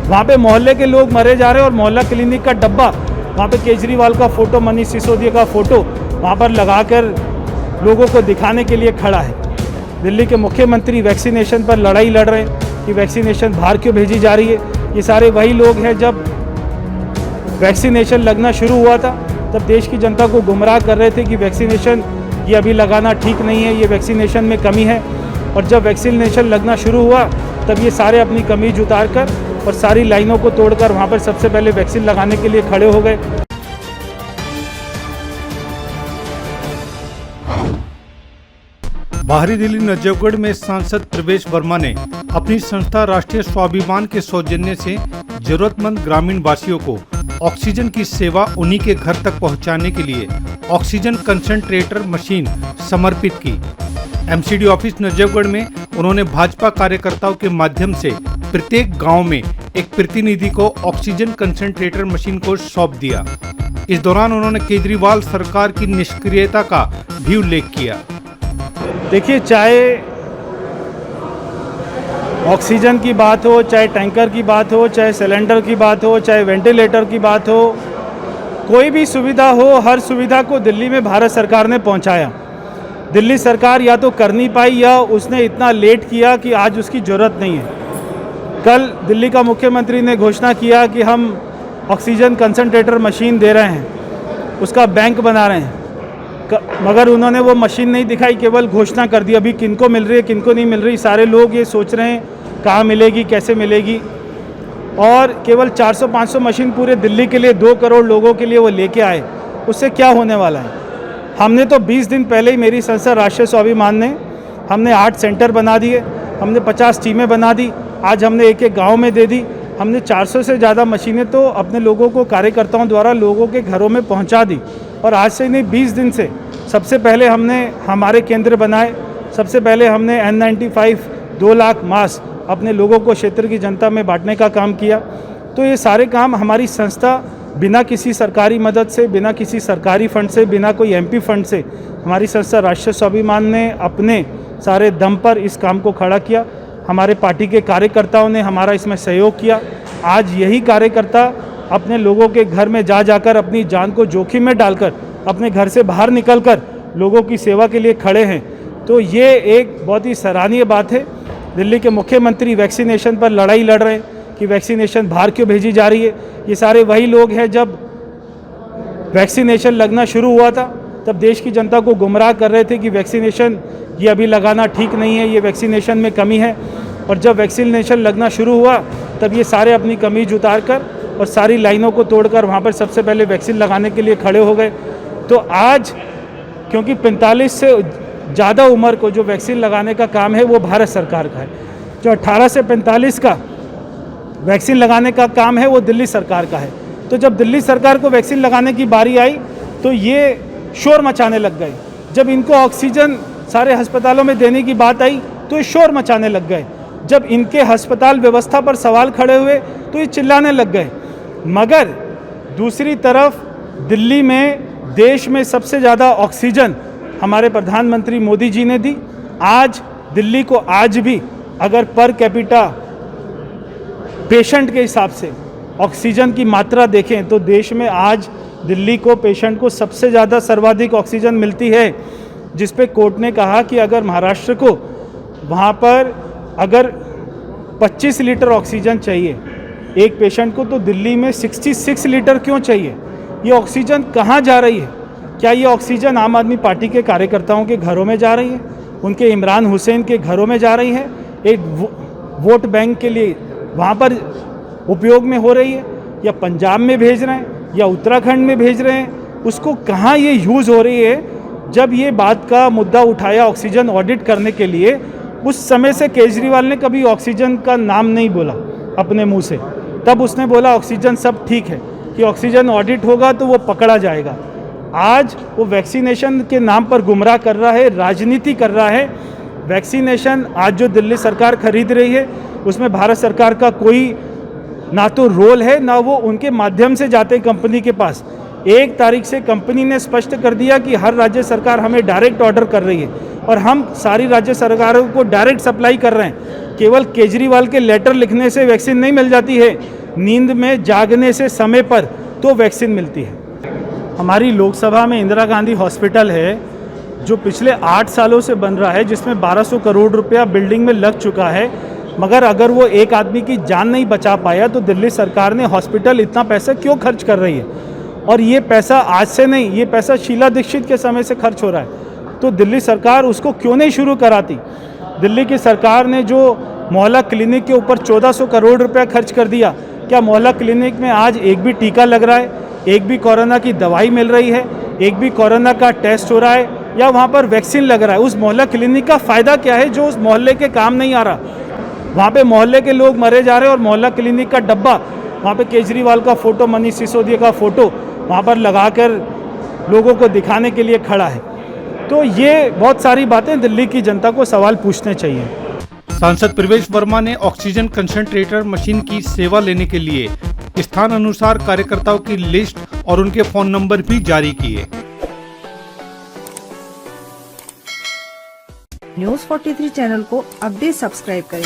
वहाँ पे मोहल्ले के लोग मरे जा रहे हैं और मोहल्ला क्लिनिक का डब्बा, वहाँ पे केजरीवाल का फ़ोटो, मनीष सिसोदिया का फ़ोटो वहाँ पर लगाकर लोगों को दिखाने के लिए खड़ा है। दिल्ली के मुख्यमंत्री वैक्सीनेशन पर लड़ाई लड़ रहे हैं कि वैक्सीनेशन बाहर क्यों भेजी जा रही है। ये सारे वही लोग हैं जब वैक्सीनेशन लगना शुरू हुआ था तब देश की जनता को गुमराह कर रहे थे कि वैक्सीनेशन ये अभी लगाना ठीक नहीं है, ये वैक्सीनेशन में कमी है। और जब वैक्सीनेशन लगना शुरू हुआ तब ये सारे अपनी कमीज उतार कर और सारी लाइनों को तोड़कर वहाँ पर सबसे पहले वैक्सीन लगाने के लिए खड़े हो गए। बाहरी दिल्ली नजफगढ़ में सांसद प्रवेश वर्मा ने अपनी संस्था राष्ट्रीय स्वाभिमान के सौजन्य से जरूरतमंद ग्रामीण वासियों को ऑक्सीजन की सेवा उन्हीं के घर तक पहुंचाने के लिए ऑक्सीजन कंसंट्रेटर मशीन समर्पित की। एमसीडी ऑफिस नजफगढ़ में उन्होंने भाजपा कार्यकर्ताओं के माध्यम से प्रत्येक गांव में एक प्रतिनिधि को ऑक्सीजन कंसंट्रेटर मशीन को सौंप दिया। इस दौरान उन्होंने केजरीवाल सरकार की निष्क्रियता का भी उल्लेख किया। देखिए, चाहे ऑक्सीजन की बात हो, चाहे टैंकर की बात हो, चाहे सिलेंडर की बात हो, चाहे वेंटिलेटर की बात हो, कोई भी सुविधा हो, हर सुविधा को दिल्ली में भारत सरकार ने पहुंचाया। दिल्ली सरकार या तो कर नहीं पाई या उसने इतना लेट किया कि आज उसकी ज़रूरत नहीं है। कल दिल्ली का मुख्यमंत्री ने घोषणा किया कि हम ऑक्सीजन कंसंट्रेटर मशीन दे रहे हैं, उसका बैंक बना रहे हैं, मगर उन्होंने वो मशीन नहीं दिखाई, केवल घोषणा कर दी। अभी किनको मिल रही है, किनको नहीं मिल रही, सारे लोग ये सोच रहे हैं कहाँ मिलेगी, कैसे मिलेगी। और केवल 400-500 मशीन पूरे दिल्ली के लिए 2 करोड़ लोगों के लिए वो लेके आए, उससे क्या होने वाला है। हमने तो 20 दिन पहले ही, मेरी संस्था राष्ट्रीय स्वाभिमान ने, हमने 8 सेंटर बना दिए, हमने 50 टीमें बना दी, आज हमने एक गाँव में दे दी। हमने 400 से ज़्यादा मशीनें तो अपने लोगों को, कार्यकर्ताओं द्वारा लोगों के घरों में पहुंचा दी। और आज से नहीं, 20 दिन से सबसे पहले हमने हमारे केंद्र बनाए, सबसे पहले हमने N95 2 लाख मास्क अपने लोगों को, क्षेत्र की जनता में बांटने का काम किया। तो ये सारे काम हमारी संस्था बिना किसी सरकारी मदद से, बिना किसी सरकारी फंड से, बिना कोई MP फंड से, हमारी संस्था राष्ट्रीय स्वाभिमान ने अपने सारे दम पर इस काम को खड़ा किया। हमारे पार्टी के कार्यकर्ताओं ने हमारा इसमें सहयोग किया। आज यही कार्यकर्ता अपने लोगों के घर में जाकर अपनी जान को जोखिम में डालकर अपने घर से बाहर निकलकर लोगों की सेवा के लिए खड़े हैं। तो ये एक बहुत ही सराहनीय बात है। दिल्ली के मुख्यमंत्री वैक्सीनेशन पर लड़ाई लड़ रहे हैं कि वैक्सीनेशन बाहर क्यों भेजी जा रही है। ये सारे वही लोग हैं जब वैक्सीनेशन लगना शुरू हुआ था तब देश की जनता को गुमराह कर रहे थे कि वैक्सीनेशन ये अभी लगाना ठीक नहीं है, ये वैक्सीनेशन में कमी है। और जब वैक्सीनेशन लगना शुरू हुआ तब ये सारे अपनी कमीज उतार कर और सारी लाइनों को तोड़कर वहाँ पर सबसे पहले वैक्सीन लगाने के लिए खड़े हो गए। तो आज क्योंकि 45 से ज़्यादा उम्र को जो वैक्सीन लगाने का काम है वो भारत सरकार का है, जो 18 से 45 का वैक्सीन लगाने का काम है वो दिल्ली सरकार का है। तो जब दिल्ली सरकार को वैक्सीन लगाने की बारी आई तो ये शोर मचाने लग गए। जब इनको ऑक्सीजन सारे अस्पतालों में देने की बात आई तो ये शोर मचाने लग गए। जब इनके अस्पताल व्यवस्था पर सवाल खड़े हुए तो ये चिल्लाने लग गए। मगर दूसरी तरफ दिल्ली में, देश में सबसे ज़्यादा ऑक्सीजन हमारे प्रधानमंत्री मोदी जी ने दी। आज दिल्ली को आज भी अगर पर कैपिटा पेशेंट के हिसाब से ऑक्सीजन की मात्रा देखें तो देश में आज दिल्ली को, पेशेंट को सबसे ज़्यादा सर्वाधिक ऑक्सीजन मिलती है। जिस पे कोर्ट ने कहा कि अगर महाराष्ट्र को वहाँ पर अगर 25 लीटर ऑक्सीजन चाहिए एक पेशेंट को, तो दिल्ली में 66 लीटर क्यों चाहिए। ये ऑक्सीजन कहाँ जा रही है? क्या ये ऑक्सीजन आम आदमी पार्टी के कार्यकर्ताओं के घरों में जा रही है, उनके इमरान हुसैन के घरों में जा रही है, एक वोट बैंक के लिए वहाँ पर उपयोग में हो रही है, या पंजाब में भेज रहे हैं या उत्तराखंड में भेज रहे हैं? उसको कहाँ ये यूज़ हो रही है? जब ये बात का मुद्दा उठाया ऑक्सीजन ऑडिट करने के लिए, उस समय से केजरीवाल ने कभी ऑक्सीजन का नाम नहीं बोला अपने मुंह से। तब उसने बोला ऑक्सीजन सब ठीक है, कि ऑक्सीजन ऑडिट होगा तो वो पकड़ा जाएगा। आज वो वैक्सीनेशन के नाम पर गुमराह कर रहा है, राजनीति कर रहा है। वैक्सीनेशन आज जो दिल्ली सरकार खरीद रही है उसमें भारत सरकार का कोई ना तो रोल है, ना वो उनके माध्यम से जाते हैं कंपनी के पास। 1 तारीख से कंपनी ने स्पष्ट कर दिया कि हर राज्य सरकार हमें डायरेक्ट ऑर्डर कर रही है और हम सारी राज्य सरकारों को डायरेक्ट सप्लाई कर रहे हैं। केवल केजरीवाल के लेटर लिखने से वैक्सीन नहीं मिल जाती है। नींद में जागने से समय पर तो वैक्सीन मिलती है। हमारी लोकसभा में इंदिरा गांधी हॉस्पिटल है जो पिछले 8 सालों से बन रहा है, जिसमें 1200 करोड़ रुपया बिल्डिंग में लग चुका है, मगर अगर वो एक आदमी की जान नहीं बचा पाया तो दिल्ली सरकार ने हॉस्पिटल इतना पैसा क्यों खर्च कर रही है? और ये पैसा आज से नहीं, ये पैसा शीला दीक्षित के समय से खर्च हो रहा है, तो दिल्ली सरकार उसको क्यों नहीं शुरू कराती? दिल्ली की सरकार ने जो मोहल्ला क्लिनिक के ऊपर 1400 करोड़ रुपया खर्च कर दिया, क्या मोहल्ला क्लिनिक में आज एक भी टीका लग रहा है, एक भी कोरोना की दवाई मिल रही है, एक भी कोरोना का टेस्ट हो रहा है, या वहाँ पर वैक्सीन लग रहा है? उस मोहल्ला क्लिनिक का फ़ायदा क्या है जो उस मोहल्ले के काम नहीं आ रहा? वहाँ पे मोहल्ले के लोग मरे जा रहे हैं और मोहल्ला क्लिनिक का डब्बा, वहाँ पे केजरीवाल का फ़ोटो, मनीष सिसोदिया का फ़ोटो वहाँ पर लगाकर लोगों को दिखाने के लिए खड़ा है। तो ये बहुत सारी बातें दिल्ली की जनता को सवाल पूछने चाहिए। सांसद प्रवेश वर्मा ने ऑक्सीजन कंसंट्रेटर मशीन की सेवा लेने के लिए स्थान अनुसार कार्यकर्ताओं की लिस्ट और उनके फोन नंबर भी जारी किए। न्यूज़ 43 चैनल को अब भी सब्सक्राइब करें